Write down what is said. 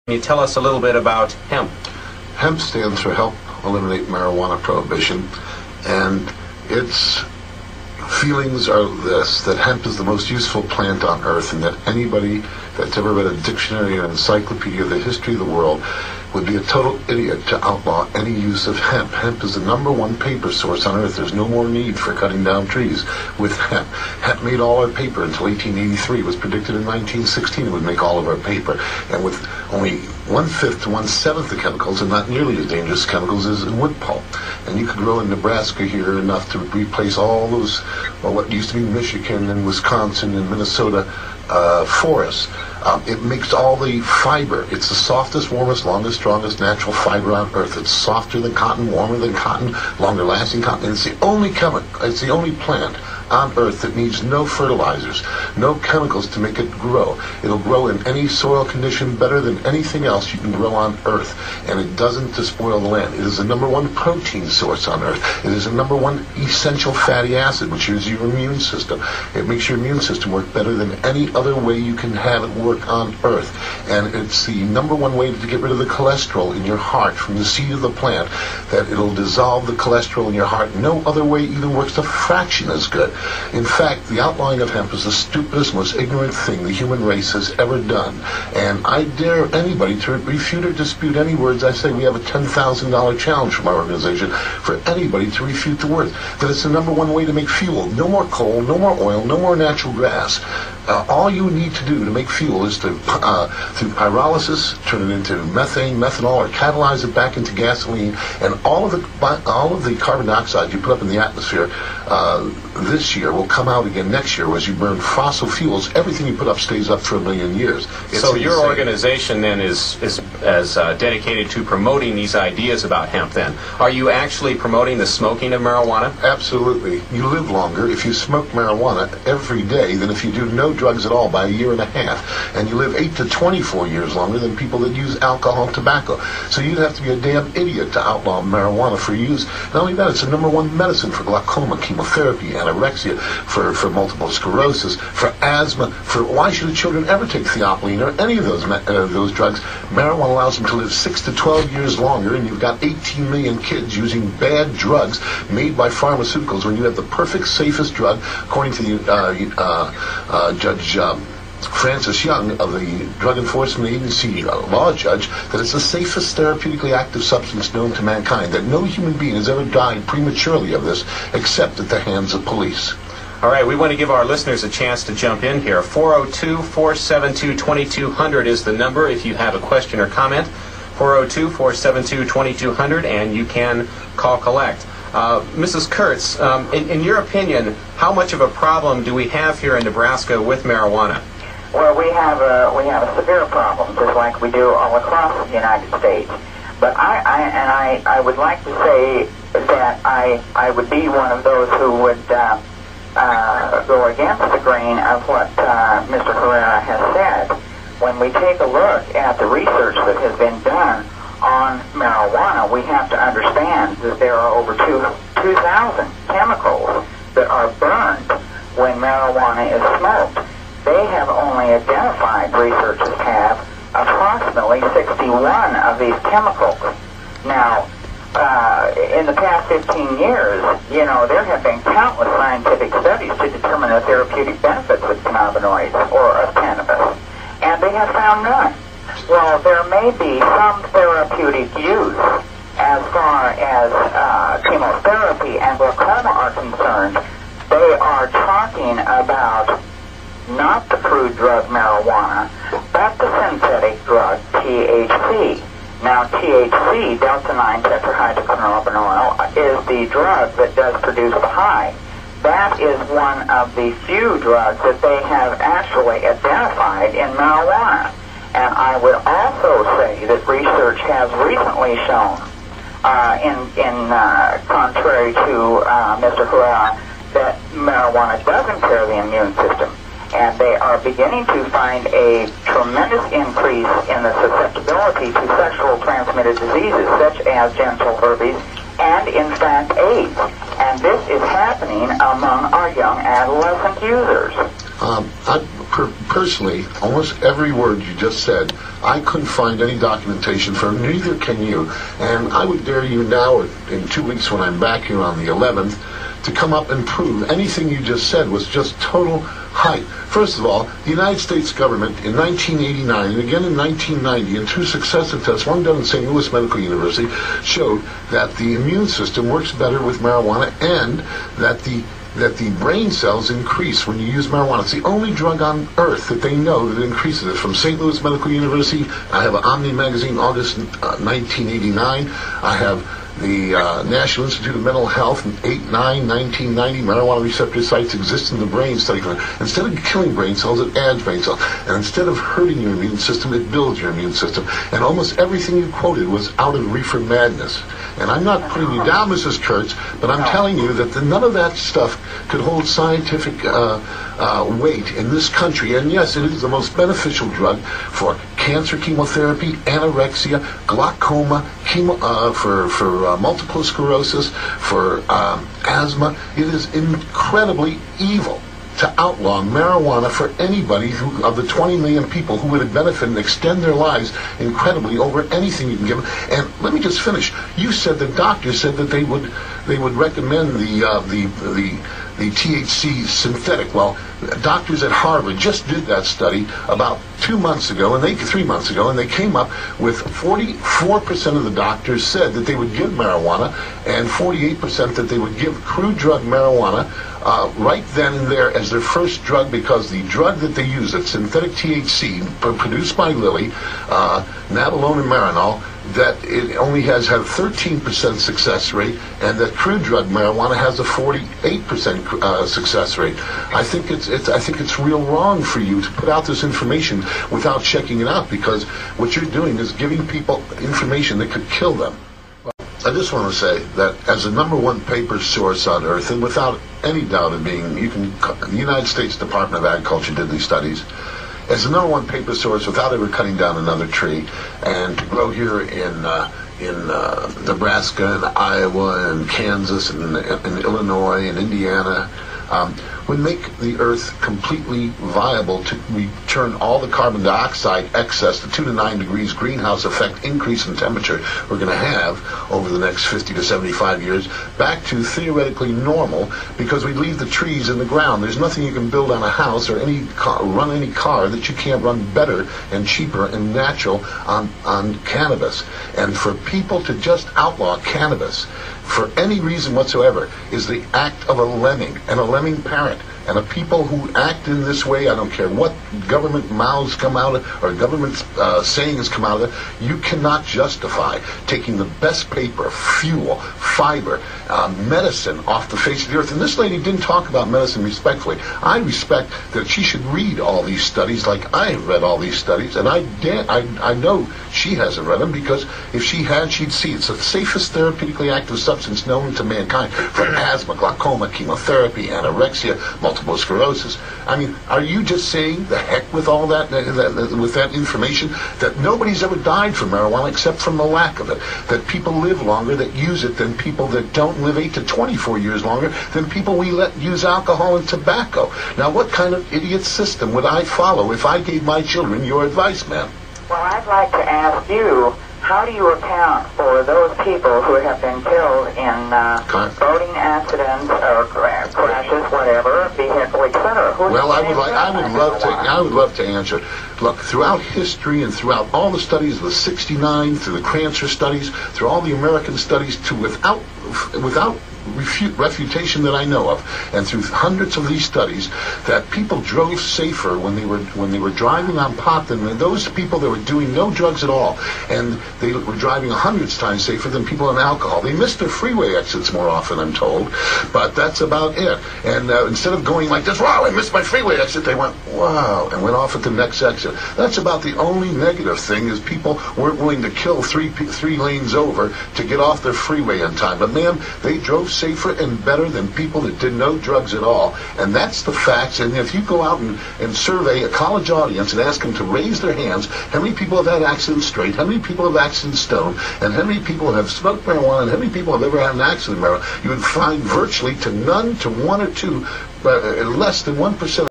Can you tell us a little bit about hemp? Hemp stands for Help Eliminate Marijuana Prohibition, and its feelings are this, that hemp is the most useful plant on earth, and that anybody that's ever read a dictionary or an encyclopedia of the history of the world would be a total idiot to outlaw any use of hemp. Hemp is the #1 paper source on earth. There's no more need for cutting down trees with hemp. Hemp made all our paper until 1883. It was predicted in 1916 it would make all of our paper. And with only 1/5 to 1/7 the chemicals, and not nearly as dangerous chemicals as in wood pulp. And you could grow in Nebraska here enough to replace all those, well, what used to be Michigan and Wisconsin and Minnesota forests. It makes all the fiber. It's the softest, warmest, longest, strongest natural fiber on earth. It's softer than cotton, warmer than cotton, longer lasting cotton. And it's the only it's the only plant on earth that needs no fertilizers, no chemicals to make it grow. It'll grow in any soil condition better than anything else you can grow on earth, and it doesn't despoil the land. It is the #1 protein source on earth. It is the #1 essential fatty acid, which is your immune system. It makes your immune system work better than any other way you can have it work on earth. And it's the #1 way to get rid of the cholesterol in your heart from the seed of the plant, that it'll dissolve the cholesterol in your heart. No other way even works a fraction as good. In fact, the outlawing of hemp is the stupidest, most ignorant thing the human race has ever done. And I dare anybody to refute or dispute any words I say. We have a $10,000 challenge from our organization for anybody to refute the words. That it's the #1 way to make fuel. No more coal, no more oil, no more natural gas. All you need to do to make fuel is to, through pyrolysis, turn it into methane, methanol, or catalyze it back into gasoline. And all of the carbon dioxide you put up in the atmosphere this year will come out again next year. As you burn fossil fuels, everything you put up stays up for 1,000,000 years. So your organization then is as dedicated to promoting these ideas about hemp then. Are you actually promoting the smoking of marijuana? Absolutely. You live longer if you smoke marijuana every day than if you do no drugs at all by 1.5 years. And you live 8 to 24 years longer than people that use alcohol and tobacco. So you'd have to be a damn idiot to outlaw marijuana for use. Not only that, it's the #1 medicine for glaucoma, chemotherapy, anorexia, for multiple sclerosis, for asthma, for why should children ever take theophylline or any of those drugs? Marijuana allows them to live 6 to 12 years longer, and you've got 18 million kids using bad drugs made by pharmaceuticals when you have the perfect, safest drug, according to Judge Francis Young of the Drug Enforcement Agency law judge, that it's the safest therapeutically active substance known to mankind, that no human being has ever died prematurely of this except at the hands of police. All right, we want to give our listeners a chance to jump in here. 402-472-2200 is the number if you have a question or comment. 402-472-2200, and you can call collect. Mrs. Kurtz, in your opinion, how much of a problem do we have here in Nebraska with marijuana? Well, we have a severe problem, just like we do all across the United States. But I would like to say that I would be one of those who would go against the grain of what Mr. Herrera has said. When we take a look at the research that has been done on marijuana, we have to understand that there are over 2,000 chemicals that are burned when marijuana is smoked. They have only identified, researchers have, approximately 61 of these chemicals. Now, in the past 15 years, there have been countless scientific studies to determine the therapeutic benefits of cannabinoids or of cannabis, and they have found none. Well, there may be some therapeutic use as far as chemotherapy and glaucoma are concerned. They are talking about not the crude drug marijuana, but the synthetic drug THC. Now, THC, delta-9 tetrahydrocannabinol, is the drug that does produce the high. That is one of the few drugs that they have actually identified in marijuana. And I would also say that research has recently shown, contrary to Mr. Herrera, that marijuana does impair the immune system. And they are beginning to find a tremendous increase in the susceptibility to sexual transmitted diseases such as genital herpes and, in fact, AIDS. And this is happening among our young adolescent users. personally, almost every word you just said, I couldn't find any documentation for, neither can you. And I would dare you now, or in 2 weeks when I'm back here on the 11th, to come up and prove anything you just said was just total hype. First of all, the United States government in 1989 and again in 1990, in 2 successive tests, one done at St. Louis Medical University, showed that the immune system works better with marijuana and that the brain cells increase when you use marijuana. It's the only drug on earth that they know that increases it. From St. Louis Medical University, I have an Omni magazine, August 1989. I have the National Institute of Mental Health, 8/9/1990, marijuana receptor sites exist in the brain study. Instead of killing brain cells, it adds brain cells. And instead of hurting your immune system, it builds your immune system. And almost everything you quoted was out of reefer madness. And I'm not putting you down, Mrs. Kurtz, but I'm telling you that none of that stuff could hold scientific weight in this country. And yes, it is the most beneficial drug for cancer chemotherapy, anorexia, glaucoma, for multiple sclerosis, for asthma. It is incredibly evil to outlaw marijuana for anybody who, of the 20 million people who would have benefited and extend their lives incredibly over anything you can give them. And let me just finish. You said the doctors said that they would recommend the THC synthetic. Well, doctors at Harvard just did that study about 3 months ago, and they came up with 44% of the doctors said that they would give marijuana, and 48% that they would give crude drug marijuana right then and there as their first drug, because the drug that they use, that synthetic THC produced by Lilly, Nabilone and Marinol, that it only has had a 13% success rate, and that crude drug marijuana has a 48% success rate. I think it's real wrong for you to put out this information without checking it out, because what you're doing is giving people information that could kill them. I just want to say that as the #1 paper source on Earth, and without any doubt of being, the United States Department of Agriculture did these studies, as the #1 paper source without ever cutting down another tree, and to grow here in Nebraska and Iowa and Kansas and Illinois and Indiana, would make the Earth completely viable to return all the carbon dioxide excess, the 2 to 9 degrees greenhouse effect increase in temperature we're going to have over the next 50 to 75 years, back to theoretically normal, because we leave the trees in the ground. There's nothing you can build on a house or run any car that you can't run better and cheaper and natural on cannabis. And for people to just outlaw cannabis for any reason whatsoever is the act of a lemming, and a lemming parent. And the people who act in this way, I don't care what government mouths come out of, or government sayings come out of it, you cannot justify taking the best paper, fuel, fiber, medicine off the face of the earth. And this lady didn't talk about medicine respectfully. I respect that she should read all these studies like I have read all these studies, and I know she hasn't read them, because if she had, she'd see it's the safest therapeutically active substance known to mankind for asthma, glaucoma, chemotherapy, anorexia, multiple sclerosis. I mean, are you just saying the heck with all that, with that information, that nobody's ever died from marijuana except from the lack of it, that people live longer that use it than people that don't live 8 to 24 years longer than people we let use alcohol and tobacco? Now, what kind of idiot system would I follow if I gave my children your advice, ma'am? Well, I'd like to ask you, how do you account for those people who have been killed in boating accidents or crashes, whatever, vehicle, etc.? Well, I would love to answer. Look, throughout history and throughout all the studies of the '69, through the Crancer studies, through all the American studies, without refutation that I know of, and through hundreds of these studies, that people drove safer when they were driving on pot than those people that were doing no drugs at all, and they were driving 100 times safer than people on alcohol. They missed their freeway exits more often, I'm told, but that's about it. And instead of going like this, wow, I missed my freeway exit, they went, wow, and went off at the next exit. That's about the only negative thing, is people weren't willing to kill three lanes over to get off their freeway in time. But ma'am, they drove safer and better than people that did no drugs at all. And that's the facts. And if you go out and survey a college audience and ask them to raise their hands, how many people have had accidents straight, how many people have accidents stoned, and how many people have smoked marijuana, and how many people have ever had an accident with marijuana, you would find virtually to none, to 1 or 2, less than 1%